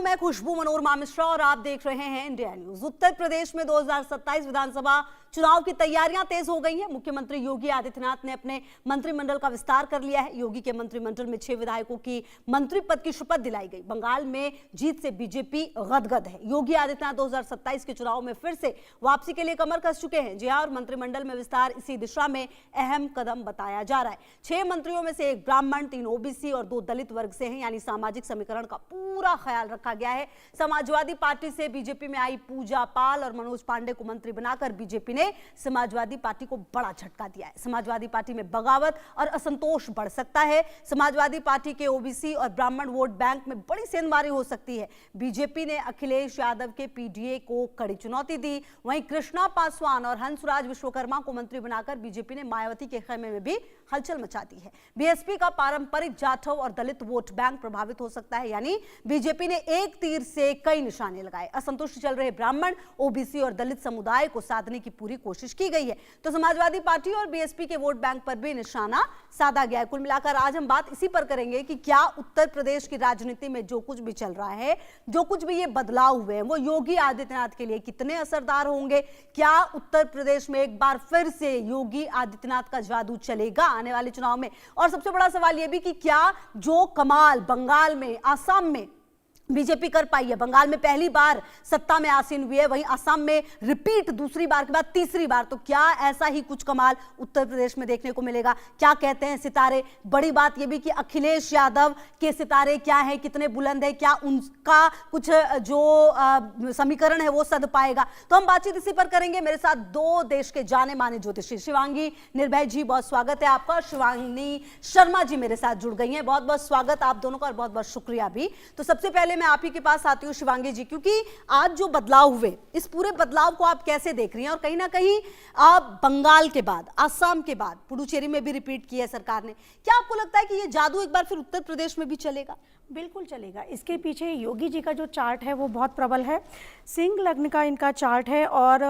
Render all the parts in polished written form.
मैं खुशबू मनोरमा मिश्रा और आप देख रहे हैं इंडिया न्यूज। उत्तर प्रदेश में 2027 विधानसभा चुनाव की तैयारियां तेज हो गई हैं। मुख्यमंत्री योगी आदित्यनाथ ने अपने मंत्रिमंडल का विस्तार कर लिया है। योगी के मंत्रिमंडल में 6 विधायकों की मंत्री पद की शपथ दिलाई गई। बंगाल में जीत से बीजेपी गदगद है। योगी आदित्यनाथ 2027 के चुनाव में फिर से वापसी के लिए कमर कस चुके हैं। जी हां, और मंत्रिमंडल में विस्तार इसी दिशा में अहम कदम बताया जा रहा है। 6 मंत्रियों में से 1 ब्राह्मण, 3 ओबीसी और 2 दलित वर्ग से हैं, यानी सामाजिक समीकरण का पूरा ख्याल रखा गया है। समाजवादी पार्टी से बीजेपी में आई पूजा पाल और मनोज पांडे को मंत्री बनाकर बीजेपी ने समाजवादी पार्टी को बड़ा झटका दिया है। समाजवादी पार्टी में बगावत और असंतोष बढ़ सकता है। समाजवादी पार्टी के ओबीसी और ब्राह्मण वोट बैंक में बड़ी सेंधमारी हो सकती है। बीजेपी ने अखिलेश यादव के पीडीए को कड़ी चुनौती दी। वहीं कृष्णा पासवान और हंसराज विश्वकर्मा को मंत्री बनाकर बीजेपी ने मायावती के खेमे में भी हलचल मचा दी है। बीएसपी का पारंपरिक जाठव और दलित वोट बैंक प्रभावित हो सकता है, यानी बीजेपी ने एक तीर से कई निशाने लगाए। असंतुष्ट चल रहे ब्राह्मण, ओबीसी और दलित समुदाय को साधने की पूरी कोशिश की गई है, तो समाजवादी पार्टी और बीएसपी के वोट बैंक पर भी निशाना साधा गया है। कुल मिलाकर आज हम बात इसी पर करेंगे कि क्या उत्तर प्रदेश की राजनीति में जो कुछ भी चल रहा है, जो कुछ भी ये बदलाव हुए हैं, वो योगी आदित्यनाथ के लिए कितने असरदार होंगे। क्या उत्तर प्रदेश में एक बार फिर से योगी आदित्यनाथ का जादू चलेगा आने वाले चुनाव में। और सबसे बड़ा सवाल यह भी कि क्या जो कमाल बंगाल में, असम में बीजेपी कर पाई है, बंगाल में पहली बार सत्ता में आसीन हुई है, वहीं असम में रिपीट दूसरी बार के बाद तीसरी बार, तो क्या ऐसा ही कुछ कमाल उत्तर प्रदेश में देखने को मिलेगा। क्या कहते हैं सितारे। बड़ी बात यह भी कि अखिलेश यादव के सितारे क्या हैं, कितने बुलंद है, क्या उनका कुछ जो समीकरण है वो सध पाएगा। तो हम बातचीत इसी पर करेंगे। मेरे साथ 2 देश के जाने माने ज्योतिषी शिवांगी निर्भय जी, बहुत स्वागत है आपका। शिवांगी शर्मा जी मेरे साथ जुड़ गई हैं, बहुत बहुत स्वागत आप दोनों का और बहुत बहुत शुक्रिया भी। तो सबसे पहले मैं आप ही के पास आती हूं शिवांगी जी, क्योंकि आज जो बदलाव हुए, इस पूरे बदलाव को आप कैसे देख रही हैं। और कहीं ना कहीं आप बंगाल के बाद, असम के बाद पुडुचेरी में भी रिपीट किया है सरकार ने, क्या आपको लगता है कि ये जादू एक बार फिर उत्तर प्रदेश में भी चलेगा। बिल्कुल चलेगा। इसके पीछे योगी जी का जो चार्ट है वो बहुत प्रबल है। सिंह लग्न का इनका चार्ट है और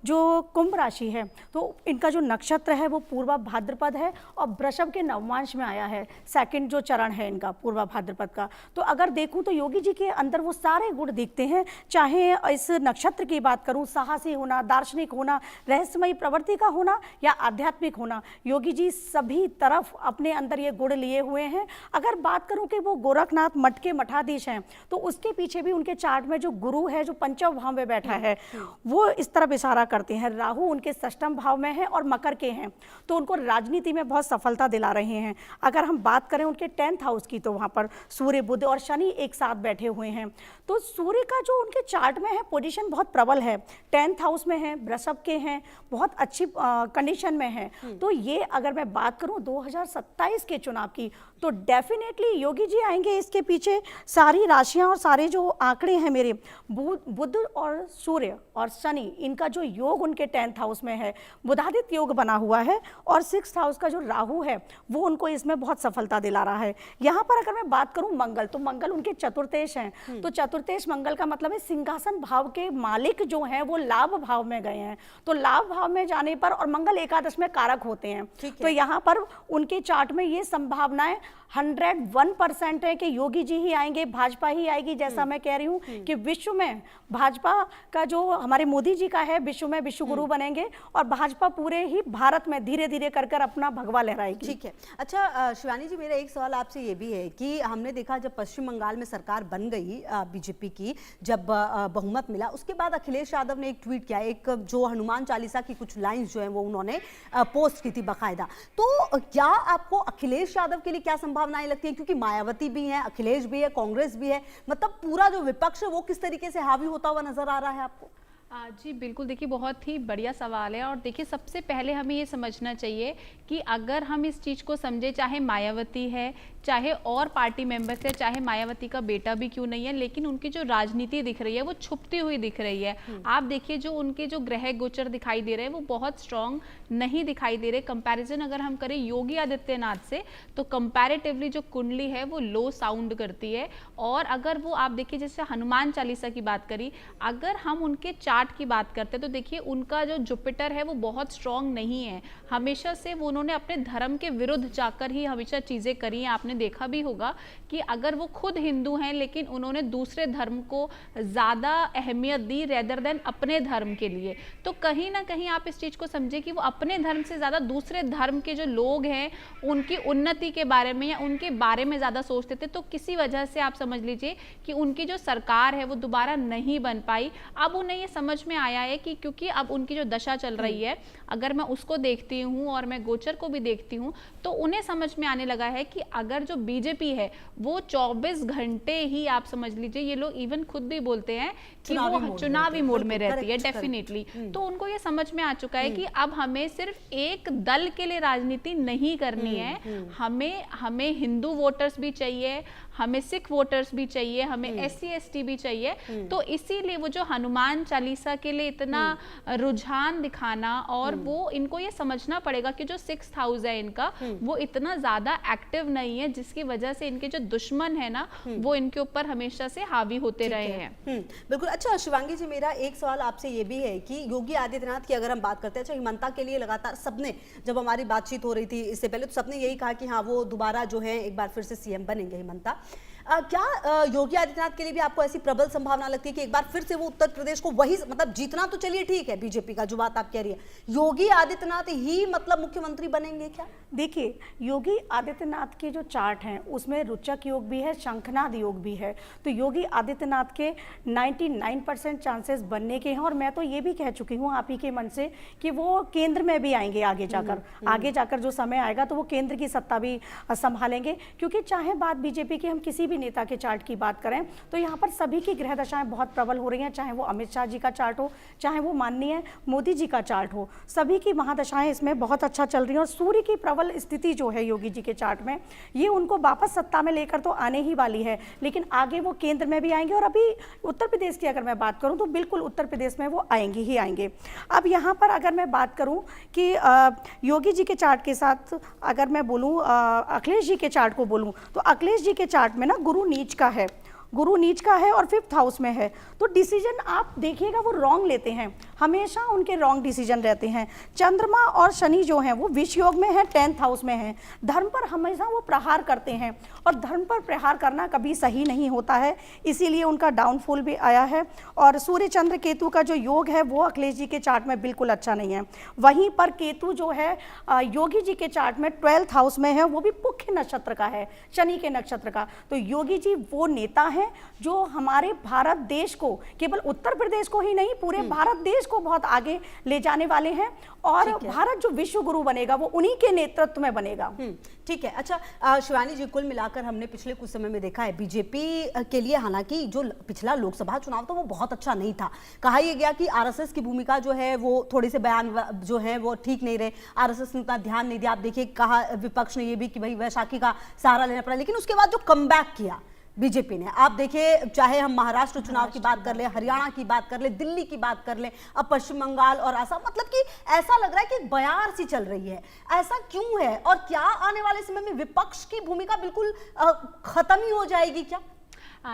जो कुंभ राशि है तो इनका जो नक्षत्र है वो पूर्वा भाद्रपद है और वृषभ के नवमांश में आया है। सेकंड जो चरण है इनका पूर्वा भाद्रपद का, तो अगर देखूं तो योगी जी के अंदर वो सारे गुण दिखते हैं। चाहे इस नक्षत्र की बात करूं, साहसी होना, दार्शनिक होना, रहस्यमयी प्रवृत्ति का होना या आध्यात्मिक होना, योगी जी सभी तरफ अपने अंदर ये गुण लिए हुए हैं। अगर बात करूं कि वो गोरखनाथ मठ के मठाधीश हैं तो उसके पीछे भी उनके चार्ट में जो गुरु है जो पंचम भाव में बैठा है वो इस तरफ इशारा करते हैं। राहु उनके षष्ठम भाव में है और मकर के हैं, तो उनको राजनीति में बहुत सफलता दिला रहे हैं। अगर हम बात करें उनके 10th हाउस की तो वहां पर सूर्य, बुध और शनि एक साथ बैठे हुए हैं। तो सूर्य का जो उनके चार्ट में है पोजीशन बहुत प्रबल है, 10th हाउस में है, वृषभ के हैं, बहुत अच्छी कंडीशन में है। तो ये अगर मैं बात करूं 2027 के चुनाव की तो डेफिनेटली योगी जी आएंगे। इसके पीछे सारी राशियां और सारे जो आंकड़े हैं मेरे, बुध और सूर्य और शनि, इनका जो योग उनके 10th हाउस में है, बुधादित्य योग बना हुआ है और 6th हाउस का जो राहु है वो उनको इसमें बहुत सफलता दिला रहा है। यहाँ पर अगर मैं बात करूं मंगल, तो मंगल उनके चतुर्थेश हैं, तो चतुर्थेश मंगल का मतलब है सिंहासन भाव के मालिक जो हैं वो लाभ भाव में गए हैं। तो लाभ भाव में जाने पर, और मंगल एकादश में कारक होते हैं, तो यहाँ पर उनके चार्ट में ये संभावनाएं 101% है कि योगी जी ही आएंगे, भाजपा ही आएगी। जैसा मैं कह रही हूँ कि विश्व में भाजपा का जो हमारे मोदी जी का है, विश्व में विश्व गुरु बनेंगे और भाजपा पूरे ही भारत में धीरे धीरे कर कर अपना भगवा लहराएगी। ठीक है। अच्छा शिवानी जी, मेरा एक सवाल आपसे ये भी है कि हमने देखा जब पश्चिम बंगाल में सरकार बन गई बीजेपी की, जब बहुमत मिला, उसके बाद अखिलेश यादव ने एक ट्वीट किया, एक जो हनुमान चालीसा की कुछ लाइन्स जो है वो उन्होंने पोस्ट की थी बाकायदा। तो क्या आपको अखिलेश यादव के लिए क्या संभावनाएं लगती हैं, क्योंकि मायावती भी है, अखिलेश भी है, कांग्रेस भी है, मतलब पूरा जो विपक्ष है वो किस तरीके से हावी होता हुआ नजर आ रहा है आपको। जी बिल्कुल, देखिए बहुत ही बढ़िया सवाल है। और देखिए सबसे पहले हमें ये समझना चाहिए कि अगर हम इस चीज़ को समझे, चाहे मायावती है, चाहे और पार्टी मेंबर्स है, चाहे मायावती का बेटा भी क्यों नहीं है, लेकिन उनकी जो राजनीति दिख रही है वो छुपती हुई दिख रही है। आप देखिए जो उनके जो ग्रह गोचर दिखाई दे रहे हैं वो बहुत स्ट्रांग नहीं दिखाई दे रहे। कंपैरिजन अगर हम करें योगी आदित्यनाथ से तो कंपैरेटिवली जो कुंडली है वो लो साउंड करती है। और अगर वो आप देखिए जैसे हनुमान चालीसा की बात करी, अगर हम उनके चार्ट की बात करते हैं तो देखिए उनका जो जुपिटर है वो बहुत स्ट्रांग नहीं है। हमेशा से वो उन्होंने अपने धर्म के विरुद्ध जाकर ही हमेशा चीजें करी हैं। आपने देखा भी होगा कि अगर वो खुद हिंदू हैं लेकिन उन्होंने दूसरे धर्म को ज़्यादा अहमियत दी रेदर देन अपने धर्म के लिए, तो कहीं ना कहीं आप इस चीज़ को समझे कि वो अपने धर्म से ज़्यादा दूसरे धर्म के जो लोग हैं उनकी उन्नति के बारे में या उनके बारे में ज़्यादा सोचते थे। तो किसी वजह से आप समझ लीजिए कि उनकी जो सरकार है वो दोबारा नहीं बन पाई। अब उन्हें ये समझ में आया है कि क्योंकि अब उनकी जो दशा चल रही है, अगर मैं उसको देखती हूँ और मैं गोचर को भी देखती हूँ, तो उन्हें समझ में आने लगा है कि अगर जो बीजेपी है वो 24 घंटे ही, आप समझ लीजिए, ये लोग इवन खुद भी बोलते हैं कि वो चुनावी मोड में रहती है डेफिनेटली, तो उनको ये समझ में आ चुका है कि अब हमें सिर्फ एक दल के लिए राजनीति नहीं करनी है, हमें हिंदू वोटर्स भी चाहिए, हमें सिख वोटर्स भी चाहिए, हमें SC ST भी चाहिए। तो इसीलिए वो जो हनुमान चालीसा के लिए इतना रुझान दिखाना, और वो इनको ये समझना पड़ेगा कि जो 6th हाउस है इनका वो इतना ज्यादा एक्टिव नहीं है, जिसकी वजह से इनके जो दुश्मन है ना वो इनके ऊपर हमेशा से हावी होते रहे हैं। बिल्कुल। अच्छा शिवांगी जी, मेरा एक सवाल आपसे ये भी है कि योगी आदित्यनाथ की अगर हम बात करते हैं, अच्छा हिमंता के लिए लगातार सबने, जब हमारी बातचीत हो रही थी इससे पहले, तो सबने यही कहा कि हाँ वो दोबारा जो है एक बार फिर से CM बनेंगे हिमंता। क्या योगी आदित्यनाथ के लिए भी आपको ऐसी प्रबल संभावना लगती है कि एक बार फिर से वो उत्तर प्रदेश को वही, मतलब जीतना तो चलिए ठीक है बीजेपी का, जो बात आप कह रही है, योगी आदित्यनाथ ही मतलब मुख्यमंत्री बनेंगे क्या? देखिए, योगी आदित्यनाथ के जो चार्ट हैं उसमें रुचक योग भी है, शंखनाद योग भी है, तो योगी आदित्यनाथ के 99% चांसेस बनने के हैं। और मैं तो ये भी कह चुकी हूँ आप ही के मन से कि वो केंद्र में भी आएंगे आगे जाकर जो समय आएगा तो वो केंद्र की सत्ता भी संभालेंगे। क्योंकि चाहे बात बीजेपी की हम किसी भी नेता के चार्ट की बात करें तो यहाँ पर सभी की ग्रह दशाएं बहुत प्रबल हो रही हैं, चाहे वो अमित शाह जी का चार्ट हो, चाहे वो माननीय मोदी जी का चार्ट हो, सभी की महादशाएं इसमें बहुत अच्छा चल रही हैं। और सूर्य की प्रबल स्थिति जो है योगी जी के चार्ट में, ये उनको वापस सत्ता में लेकर तो आने ही वाली है, लेकिन आगे वो केंद्र में भी आएंगे। और अभी उत्तर प्रदेश की अगर मैं बात करूं तो बिल्कुल उत्तर प्रदेश में वो आएंगे ही आएंगे। अब यहाँ पर अगर मैं बात करूं कि योगी जी के चार्ट के साथ अगर मैं बोलूं अखिलेश जी के चार्ट को बोलूं, तो अखिलेश जी के चार्ट में ना गुरु नीच का है और 5th हाउस में है, तो डिसीजन आप देखिएगा वो रॉन्ग लेते हैं, हमेशा उनके रॉन्ग डिसीजन रहते हैं। चंद्रमा और शनि जो हैं वो विष योग में है, 10th हाउस में है, धर्म पर हमेशा वो प्रहार करते हैं और धर्म पर प्रहार करना कभी सही नहीं होता है, इसीलिए उनका डाउनफॉल भी आया है। और सूर्य चंद्र केतु का जो योग है वो अखिलेश जी के चार्ट में बिल्कुल अच्छा नहीं है। वहीं पर केतु जो है योगी जी के चार्ट में 12th हाउस में है, वो भी पुख्य नक्षत्र का है, शनि के नक्षत्र का। तो योगी जी वो नेता हैं जो हमारे भारत देश को, केवल उत्तर प्रदेश को ही नहीं पूरे भारत देश को बहुत आगे ले जाने वाले हैं, और भारत जो विश्व गुरु बनेगा वो उन्हीं के नेतृत्व में बनेगा। ठीक है। अच्छा शिवानी जी, कुल मिलाकर हमने पिछले कुछ समय में देखा है बीजेपी के लिए, हालांकि जो पिछला लोकसभा चुनाव था वो बहुत अच्छा नहीं था, कहा यह गया कि RSS की भूमिका जो है वो थोड़े से बयान जो है वो ठीक नहीं रहे, RSS ने उतना ध्यान नहीं दिया। आप देखिए, कहा विपक्ष ने ये भी कि भाई वैशाखी का सहारा लेना पड़ा, लेकिन उसके बाद जो कमबैक किया बीजेपी ने, आप देखिए, चाहे हम महाराष्ट्र चुनाव की बात कर ले, हरियाणा की बात कर ले, दिल्ली की बात कर ले, अब पश्चिम बंगाल और असम, मतलब कि ऐसा लग रहा है कि एक बयार सी चल रही है। ऐसा क्यों है, और क्या आने वाले समय में विपक्ष की भूमिका बिल्कुल खत्म ही हो जाएगी क्या?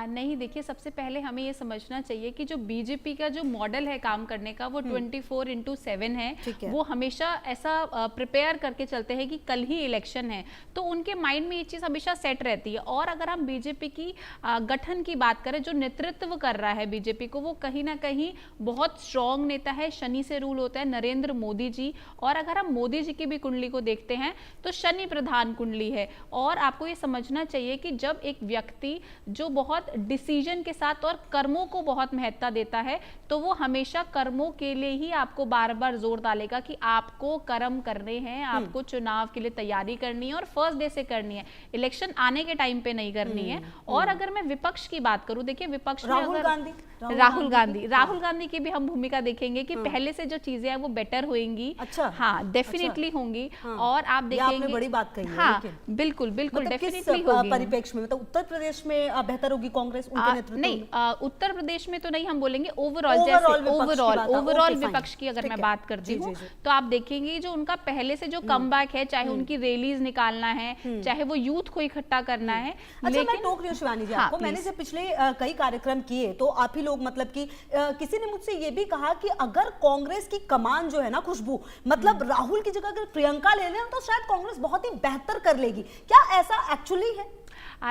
नहीं, देखिए, सबसे पहले हमें ये समझना चाहिए कि जो बीजेपी का जो मॉडल है काम करने का वो 24/7 है। वो हमेशा ऐसा प्रिपेयर करके चलते हैं कि कल ही इलेक्शन है, तो उनके माइंड में ये चीज़ हमेशा सेट रहती है। और अगर हम बीजेपी की गठन की बात करें, जो नेतृत्व कर रहा है बीजेपी को, वो कहीं ना कहीं बहुत स्ट्रॉन्ग नेता है, शनि से रूल होता है, नरेंद्र मोदी जी। और अगर हम मोदी जी की भी कुंडली को देखते हैं तो शनि प्रधान कुंडली है। और आपको ये समझना चाहिए कि जब एक व्यक्ति जो बहुत डिसीजन के साथ और कर्मों को बहुत महत्ता देता है, तो वो हमेशा कर्मों के लिए ही आपको बार बार जोर डालेगा कि आपको कर्म करने हैं, आपको चुनाव के लिए तैयारी करनी है और फर्स्ट डे से करनी है, इलेक्शन आने के टाइम पे नहीं करनी है। और अगर मैं विपक्ष की बात करूं, देखिए विपक्ष में राहुल गांधी की भी हम भूमिका देखेंगे कि पहले से जो चीजें हैं वो बेटर होंगी। अच्छा, हाँ, डेफिनेटली होंगी। और आप देखेंगे, बड़ी बात कही है, हाँ बिल्कुल मतलब डेफिनेटली होगी। परिप्रेक्ष्य में, मतलब उत्तर प्रदेश में बेहतर होगी होगी कांग्रेस उनके नेतृत्व में? नहीं, उत्तर प्रदेश में तो नहीं हम बोलेंगे, ओवरऑल विपक्ष की अगर मैं बात करती हूँ तो आप देखेंगे जो उनका पहले से जो कमबैक है, चाहे उनकी रैलीज निकालना है, चाहे वो यूथ को इकट्ठा करना है। अच्छा, मैं टोक रही हूँ शिवानी जी आपको, मैंने जब पिछले कई कार्यक्रम किए तो आप ही लोग मतलब कि किसी ने मुझसे ये भी कहा कि अगर कांग्रेस की कमान जो है ना खुशबू, मतलब राहुल की जगह अगर प्रियंका ले लें तो शायद कांग्रेस बहुत ही बेहतर कर लेगी, क्या ऐसा एक्चुअली है?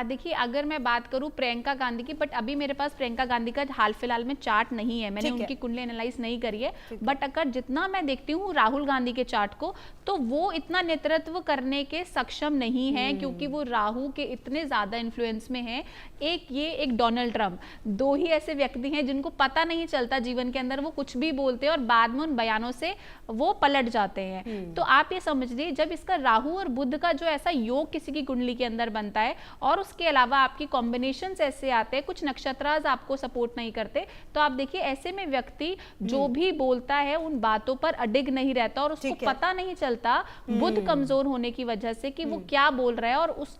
देखिए, अगर मैं बात करूं प्रियंका गांधी की, बट अभी मेरे पास प्रियंका गांधी का हाल फिलहाल में चार्ट नहीं है, मैंने उनकी कुंडली एनालाइज नहीं करी है, बट अगर जितना मैं देखती हूँ राहुल गांधी के चार्ट को, तो वो इतना नेतृत्व करने के सक्षम नहीं है, क्योंकि वो राहु के इतने ज्यादा इन्फ्लुएंस में है। एक डोनाल्ड ट्रंप, दो ही ऐसे व्यक्ति हैं जिनको पता नहीं चलता जीवन के अंदर, वो कुछ भी बोलते हैं और बाद में उन बयानों से वो पलट जाते हैं। तो आप ये समझ लीजिए, जब इसका राहु और बुध का जो ऐसा योग किसी की कुंडली के अंदर बनता है और उसके अलावा आपकी कॉम्बिनेशंस ऐसे आते हैं, कुछ नक्षत्राज आपको सपोर्ट नहीं करते, तो आप देखिए ऐसे में व्यक्ति जो भी बोलता है उन बातों पर अडिग नहीं रहता और उसको पता नहीं चलता बुध कमजोर होने की वजह से कि वो क्या बोल रहा है और उस